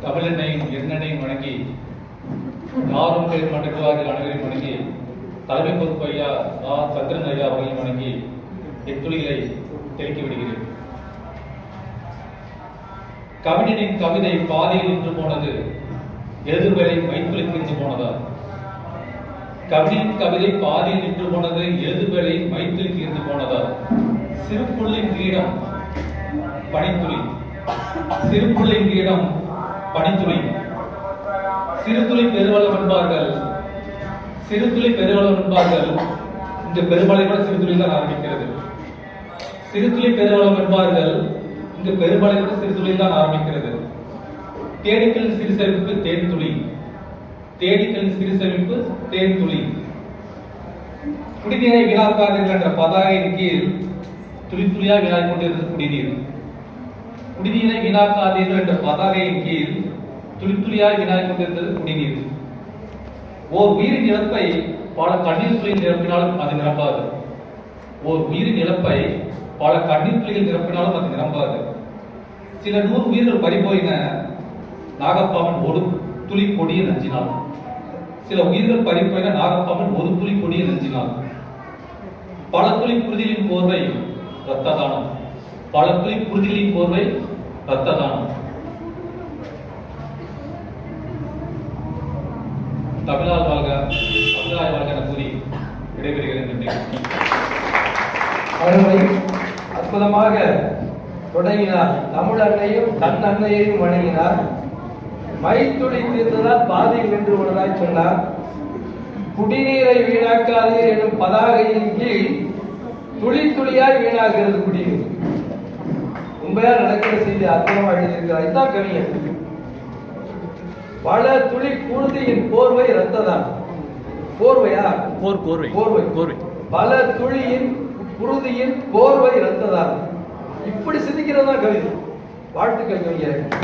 தமிழெண்ணையும் எண்ணெண்ணையும் வணங்கி யாரும் பேர் மண்டலவாதிகள் அனைவரையும் வணங்கி தலைமை பொறுப்பு ஐயா சந்திரன் ஐயா அவர்களையும் வணங்கி எத்துளிகளை தெளிக்கி விடுகிறேன். கவிஞனின் கவிதை பாதையில் நின்று போனது, எழுதுவேளை மைத்துளை பிரிந்து போனதா? கவிஞனின் கவிதை பாதையில் நின்று போனது, எழுதுவேளை மைத்துளை பிரிந்து போனதா? சிறுபுள்ளின் கிரீடம் பனித்துளி, சிறுபுள்ளின் கிரீடம் பனித்துளி. சிறுதுளி பெருவளம் என்பார்கள், சிறுதுளி பெருவளம் என்பார்கள். இந்த பெருமழை கூட சிறுதுளி தான் ஆரம்பிக்கிறது. சிறுதுளி பெருவளம் என்பார்கள், இந்த பெருமழை கூட சிறுதுளி தான் ஆரம்பிக்கிறது. தேனீக்களின் சிறுசெழிப்பு தேன் துளி, தேனீக்களின் சிறுசெழிப்பு தேன் துளி. குடிநீரை வீணாக்காதீர்கள் என்ற பதாகையின் கீழ் துளி துளியாக வீணாய் கொண்டிருந்தது குடிநீர். குடிநீரை வீணாக்காதீர்கள் என்ற பதாகையின் கீழ் துளி துளியாய் வீணாய் கொண்டிருந்தது குடிநீர். ஓர் உயிரின் இழப்பை பல கண்ணீர் துளியில் நிரப்பினாலும் அது நிரம்பாது. ஓர் உயிரின் இழப்பை பல கண்ணீர் துளியில் நிரப்பினாலும் அது நிரம்பாது. சில 100 உயிர்கள் பறிபோயின, நாகப்பாமன் ஒரு துளி கொடியை நஞ்சினாள். சில உயிர்கள் பறிபோயின, நாகப்பாமன் ஒரு துளி கொடியை நஞ்சினாள். பல துளி குருதிகளின் போர்வை இரத்த தானம், பல துளி குருதிகளின் போர்வை இரத்த தானம். தமிழால் வாழ்க, தமிழாய் வாழ்க என கூறி விடைபெறுகிறேன். அருமை, அற்புதமாக தொடங்கினார். தமிழ் அன்னையும் தன் அன்னையையும் வணங்கினார். மைத்துளி தீர்ந்ததால் பாதையில் நின்று உள்ளதாய் சொன்னார். குடிநீரை வீணாக்காதீர் எனும் பதாகையின் கீழ் துளி துளியாய் வீணாகிறது குடிநீர். உண்மையா நடக்கிற செய்தி அற்புதமாக எழுதியிருக்கிறார். இதுதான் கவிஞர். பல துளி குருதியின் போர்வை இரத்ததான். போர்வையா? போர்வை. போர்வை. பல துளியின் குருதியின் போர்வை இரத்ததான். இப்படி சிந்திக்கிறதா கவிதை. வாழ்த்துக்கள் கவிஞர்.